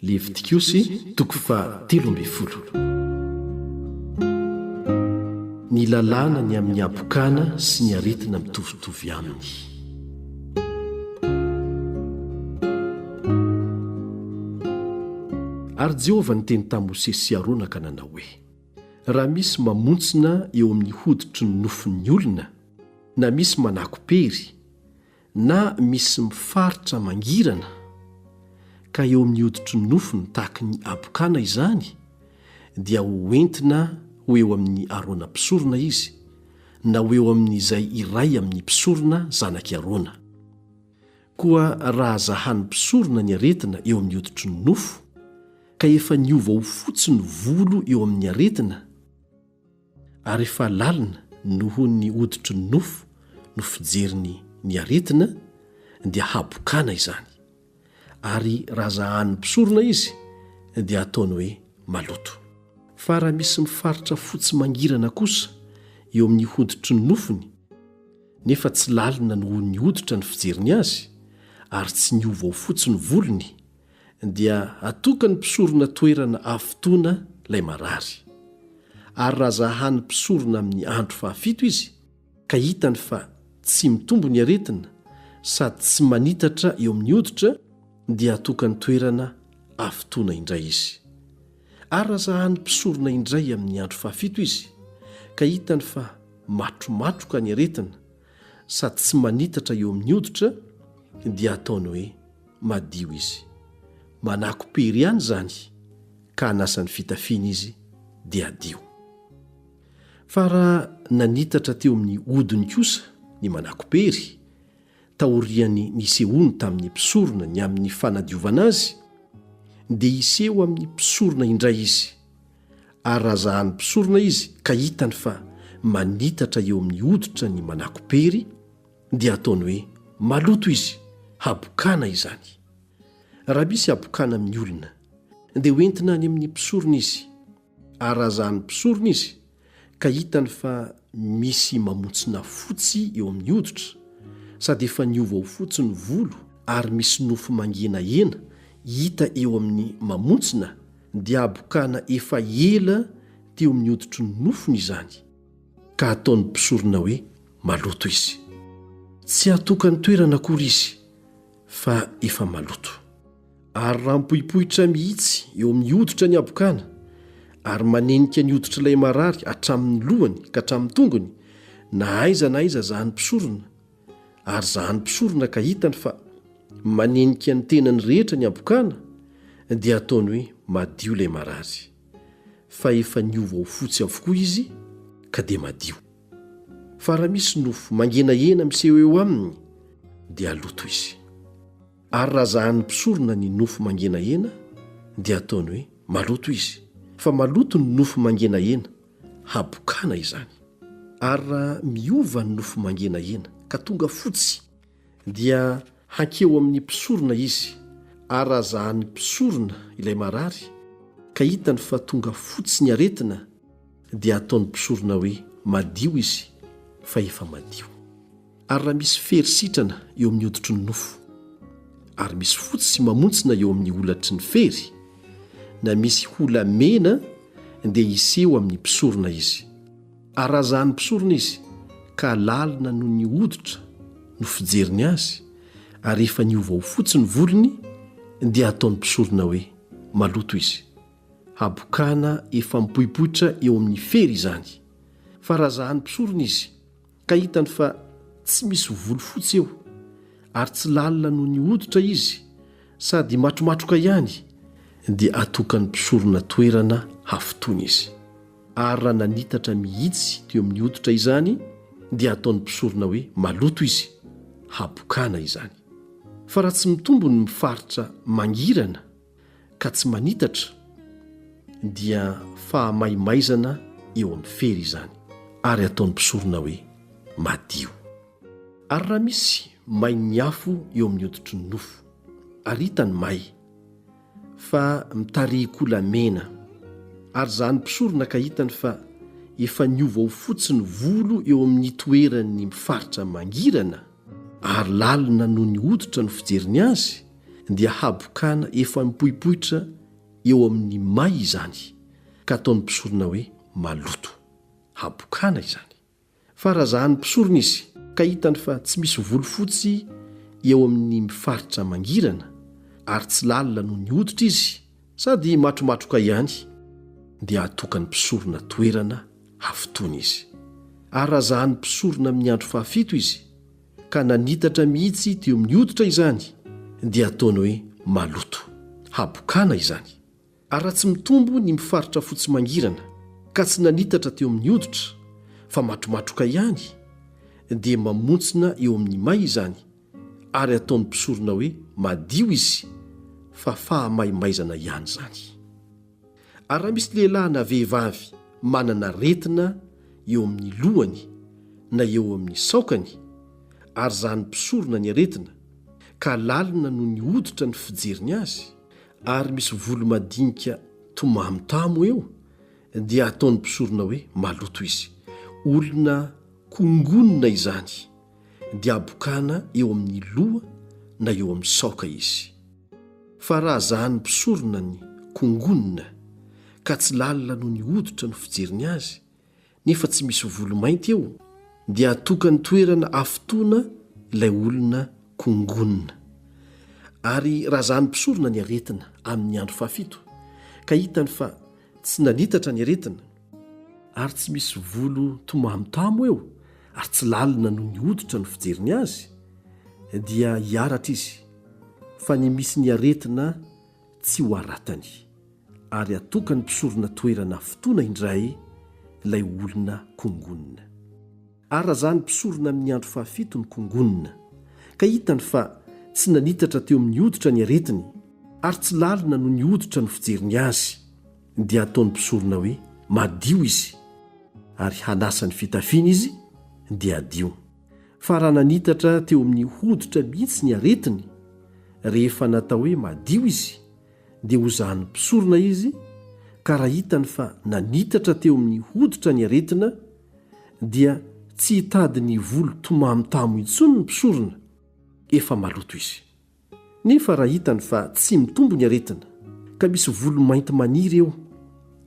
Levitikosy 13. Ny lalàna ny amin'ny abokana sy ny aretina mitovitovy aminy. Ary Jehovah niteny tamin'i Mosesy sy Arona ka nanao hoe: raha misy mamontsina eo amin'ny hoditry ny nofon'ny olona, na misy manako-pery, na misy mifaritra mangirana, ka eo amin'ny hoditry ny nofony tahaka ny abokana izany, dia hoentina ho eo amin'ny Arona mpisorona izy, na ho eo amin'izay iray amin'ny mpisorona zanaky Arona. Koa raha zahany mpisorona ny aretina eo amin'ny hoditry ny nofo, ka efa niova ho fotsy ny volo eo amin'ny aretina, ary efa lalina noho ny hoditry ny nofo no fijeriny ny aretina, dia habokana izany. Ary raha zahany mpisorona izy, dia ataony hoe maloto. Fa raha misy mifaritra fotsy mangirana kosa eo amin'ny hoditry ny nofony, nefa tsy lalina noho ny hoditra ny fijeriny azy, ary tsy niova ho fotsy ny volony, dia atokany mpisorona toerana afotoana ilay marary. Ary raha zahany mpisorona amin'ny andro fahafito izy, ka hitany fa tsy mitombo ny aretina sady tsy manitatra eo amin'ny hoditra, dia atokany toerana afotoana indray izy. Ary raha zahany mpisorona indray amin'ny andro fahafito izy, ka hitany fa matromatroka ny aretina sady tsy manitatra eo amin'ny hoditra, dia ataony hoe madio izy. Manako-pery ihany zany, ka hanasany fitafiana izy, dia adio. Fa raha nanitatra teo amin'ny hodiny kosa ny manako-pery, taoriany nisehoany tamin'ny mpisorona ny amin'ny fanadiovana azy, dia iseho amin'ny mpisorona indray izy. Ary raha zahany mpisorona izy ka hitany fa manitatra eo amin'ny hoditra ny manako-pery, dia ataony hoe maloto izy, habokana izany. Raha misy habokana amin'ny olona, dia hoentina any amin'ny mpisorona izy. Ary raha zahany mpisorona izy ka hitany fa misy mamontsina fotsy eo amin'ny hoditra, sady efa niova ho fotsy ny volo, ary misy nofo mangenahena hita eo amin'ny mamontsina, dia habokana efa ela teo amin'ny hoditry ny nofony izany, ka ataony mpisorona hoe maloto izy. Tsy atokany toerana akory izy, fa efa maloto. Ary raha mipohipohitra mihitsy eo amin'ny hoditra ny abokana, ary manenika ny hoditra ilay marary hatramin'ny lohany ka hatramin'ny tongony, na aiza zahany mpisorona, ary zahany mpisorona ka hitany fa manenika ny tenany rehetra ny abokana, dia ataony hoe madio ilay marary. Fa efa niova ho fotsy avokoa izy, ka dia madio. Fa raha misy nofo mangenahena miseho eo aminy, dia aloto izy. Ary raha zahany mpisorona ny nofo mangenahena, dia ataony hoe maloto izy. Fa maloto ny nofo mangenahena, habokana izany. Ary raha miova ny nofo mangenahena ka tonga fotsy, dia hankeo amin'ny mpisorona izy. Ary raha zahany mpisorona ilay marary ka hitany fa tonga fotsy ny aretina, dia ataony mpisorona hoe madio izy, fa efa madio. Ary raha misy fery-sitrana eo amin'ny hoditry ny nofo, ary misy fotsy sy mamontsina eo amin'ny holatry ny fery, na misy hola mena, dia iseho amin'ny mpisorona izy. Ary raha zahany mpisorona izy ka lalina noho ny hoditra no fijeriny azy, ary efa niova ho fotsy ny volony, dia ataony mpisorona hoe maloto izy. Habokana efa mipohipohitra eo amin'ny fery izany. Fa raha zahany mpisorona izy ka hitany fa tsy misy volo fotsy eo, ary tsy lalina noho ny hoditra izy, sady matromatroka ihany, dia atokany mpisorona toerana hafotoana izy. Ary raha nanitatra mihitsy teo amin'ny hoditra izany, dia ataony mpisorona hoe maloto izy, habokana izany. Fa raha tsy mitombo ny mifaritra mangirana ka tsy manitatra, dia fahamaimaizana eo amin'ny fery izany, ary ataony mpisorona hoe madio. Ary raha misy mainy afo eo amin'ny hoditry ny nofo, ary hitany may, fa mitarehi-kola mena, ary zahany mpisorona ka hitany fa efa niova ho fotsy ny volo eo amin'ny toerany mifaritra mangirana, ary lalina noho ny hoditra no fijeriny azy, dia habokana efa mipoipoitra eo amin'ny may izany ka ataony mpisorona hoe maloto. Habokana izany. Fa raha zahany mpisorona izy ka hitany fa tsy misy volofotsy eo amin'ny mifaritra mangirana ary tsy lalina no ny hoditra izy sady matromatroka ihany dia atokany mpisorona toerana hafitony izy. Ary raha zahany mpisorona amin'ny andro fahafito izy ka nanitatra mihitsy teo amin'ny hoditra izany dia ataony hoe maloto. Habokana izany. Ary raha tsy mitombo ny mifaritra fotsy mangirana ka tsy nanitatra teo amin'ny hoditra fa matromatroka ihany dia mamontsina eo amin'ny may izany ary ataony mpisorona hoe madio izy fa fahamaimaizana ihany zany. Ary raha misy lehilahy na vehivavy manana retina eo amin'ny lohany na eo amin'ny saokany ary zany mpisorona ny aretina ka lalina no ny hoditra ny fijeriny azy ary misy volo madinika tomamotamo eo dia ataony mpisorona hoe maloto izy. Olona kongonina izany dia abokana eo amin'ny loha na eo amin'ny saoka izy. Fa raha zahany mpisorona ny kongonina ka tsy lalina no ny hoditra no fijeriny azy nefa tsy misy volo mainty eo dia atokany toerana afitoana ilay olona kongonina. Ary raha zahany mpisorona ny aretina amin'ny andro fahafito ka hitany fa tsy nanitatra ny aretina ary tsy misy volo tomamotamo eo ary tsy lalina no ny hoditra no fijeriny azy dia hiaratra izy fa ny misy ny aretina tsy ho aratany ary atokany mpisorona toerana fotoana indray ilay olona kongonina. Ary raha zany mpisorona amin'ny andro fahafito ny kongonina ka hitany fa tsy nanitatra teo amin'ny hoditra ny aretiny ary tsy lalina no ny hoditra no fijeriny azy dia ataony mpisorona hoe madio izy ary hanasany fitafiana izy dia adio. Fa raha nanitatra teo amin'ny hoditra mihitsy ny aretiny rehefa natao hoe madio izy dia ho zahany mpisorona izy ka raha hitany fa nanitatra teo amin'ny hoditra ny aretina dia tsy hitady ny volo tomamotamo intsony ny mpisorona efa maloto izy. Nefa raha hitany fa tsy mitombo ny aretina ka misy volo mainty maniry eo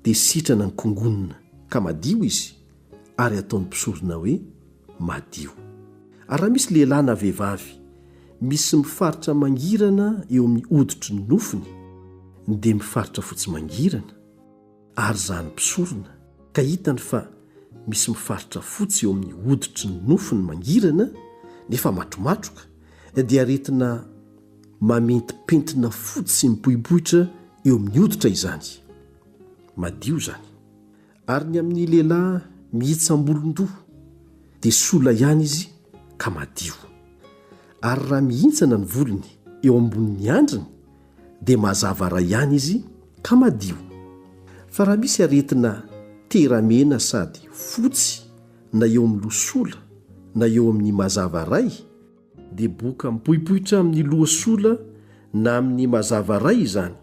dia sitrana ny kongonina ka madio izy ary ataony mpisorona hoe madio. Ary raha misy lehilahy na vehivavy misy mifaritra mangirana eo amin'ny hoditry ny nofiny dia mifaritra fotsy mangirana ary zany mpisorona ka hitany fa misy mifaritra fotsy eo amin'ny hoditry ny nofiny mangirana nefa matromatroka dia aretina mamentipentina fotsy mipoipoitra eo amin'ny hoditra izany. Madio zany. Ary ny amin'ny lehilahy mihitsam-bolon-doha dia sola ihany izy ka madio. Ary raha mihintsana ny volony eo ambonin'ny andriny dia mazava ray ihany izy ka madio. Fa raha misy aretina teramena sady fotsy na eo amin'ny losola na eo amin'ny mazava ray dia boka mipoipoitra amin'ny loha sola na amin'ny mazava ray izany.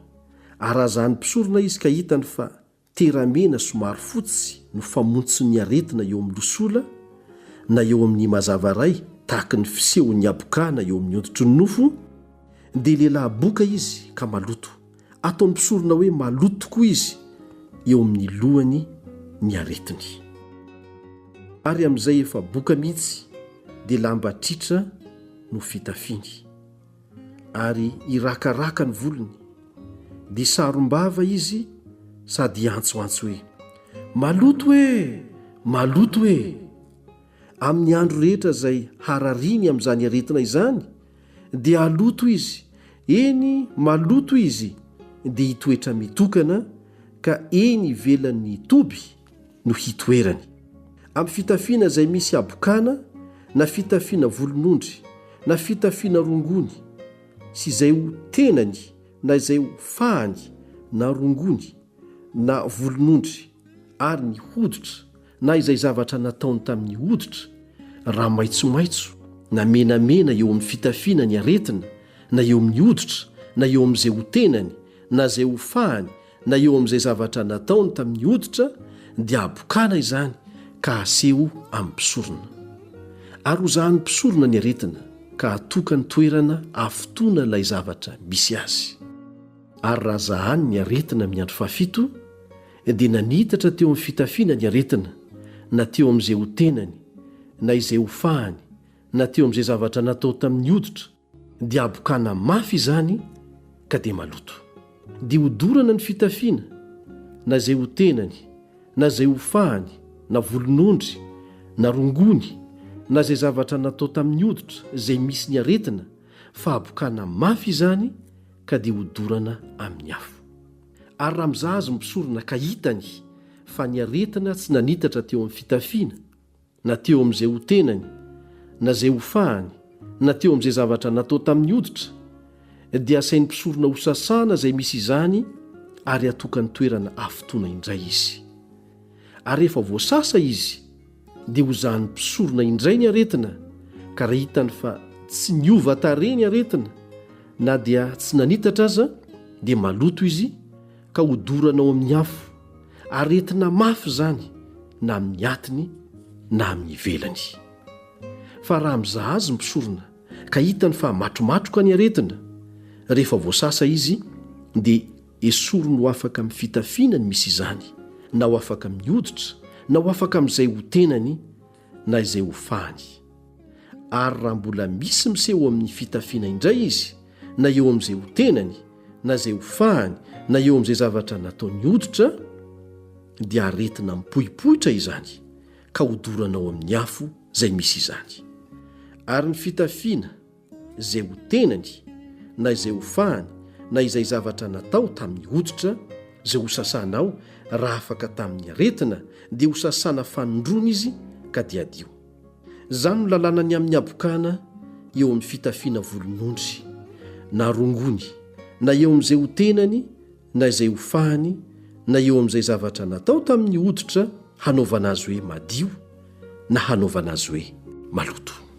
Ary raha zany mpisorona izy ka hitany fa teramena somary fotsy no famontsy ny aretina eo amin'ny losola na eo amin'ny mazava ray tahaka ny fisehon'ny abokana eo amin'ny hoditry ny nofo dia lehilahy boka izy ka maloto. Ataony mpisorona hoe maloto tokoa izy eo amin'ny lohany ny aretiny. Ary amin'izay efa boka mihitsy dia lamba tritra no fitafiny ary irakaraka ny volony dia sarom-bava izy sady antsoantso hoe maloto e, maloto e. Amin'ny andro rehetra izay harariny amin'izany aretina izany dia aloto izy, eny maloto izy dia hitoetra mitokana ka eny ivelan'ny toby no hitoerany. Amin'ny fitafiana izay misy abokana na fitafiana volonondry na fitafiana rongony sy izay ho tenany na izay ho fahany na rongony na volonondry ary ny hoditra na izay zavatra nataony tamin'ny hoditra raha maitsomaitso na menamena eo amin'ny fitafiana ny aretina na eo amin'ny hoditra na eo amin'izay ho tenany na izay ho fahany na eo amin'izay zavatra nataony tamin'ny hoditra dia abokana izany ka aseho amin'ny mpisorona. Ary ho zahany mpisorona ny aretina ka hatokany toerana afotoana ilay zavatra misy azy. Ary raha zahany ny aretina amin'ny andro fahafito dia nanitatra teo amin'ny fitafiana ny aretina, na teo amin'izay ho tenany, na izay ho fahany, na teo amin'izay zavatra natao tamin'ny hoditra, dia abokana mafy izany ka dia maloto. Dia hodorana ny fitafiana, na izay ho tenany, na izay ho fahany, na volon'ondry, na rongony, na izay zavatra natao tamin'ny hoditra izay misy ny aretina, fa abokana mafy izany ka dia hodorana amin'ny afo. Ary raha mizaha azy misorona ka hitany fa ny aretina tsy nanitatra teo amin'ny fitafiana, na teo amin'izay ho tenany, na izay ho fahany, na teo amin'izay zavatra natao tamin'ny hoditra, dia asainy mpisorona ho sasana izay misy izany ary atokany toerana afotoana indray izy. Ary rehefa voasasa izy dia hozahany mpisorona indray ny aretina, ka raha hitany fa tsy niova tare ny aretina na dia tsy nanitatra aza dia maloto izy ka hodorana ao amin'ny afo, aretina mafy izany na amin'ny atiny na amin'ny ivelany. Fa raha mizaha azy mpisorona ka hitany fa matromatroka ny aretina, rehefa voasasa izy dia esorony ho afaka amin'ny fitafiana ny misy izany, na ho afaka amin'ny hoditra, na ho afaka amin'izay ho tenany, na izay ho fahany. Ary raha mbola misy miseho amin'ny fitafiana indray izy, na eo amin'izay ho tenany, na izay ho fahany, na eo amin'izay zavatra nataony hoditra, dia aretina mipohipohitra izany ka hodorana ao amin'ny afo izay misy izany. Ary ny fitafiana izay ho tenany, na izay ho fahany, na izay zavatra natao tamin'ny hoditra izay ho sasanao, raha afaka tamin'ny aretina dia ho sasana fanondrona izy ka dia adio. Izany no lalàna ny amin'ny abokana eo amin'ny fitafiana volon'ondry, na rongony, na eo amin'izay ho tenany, na izay ho fahany, na eo amin'izay zavatra natao tamin'ny hoditra hanaovana azy hoe madio na hanaovana azy hoe maloto.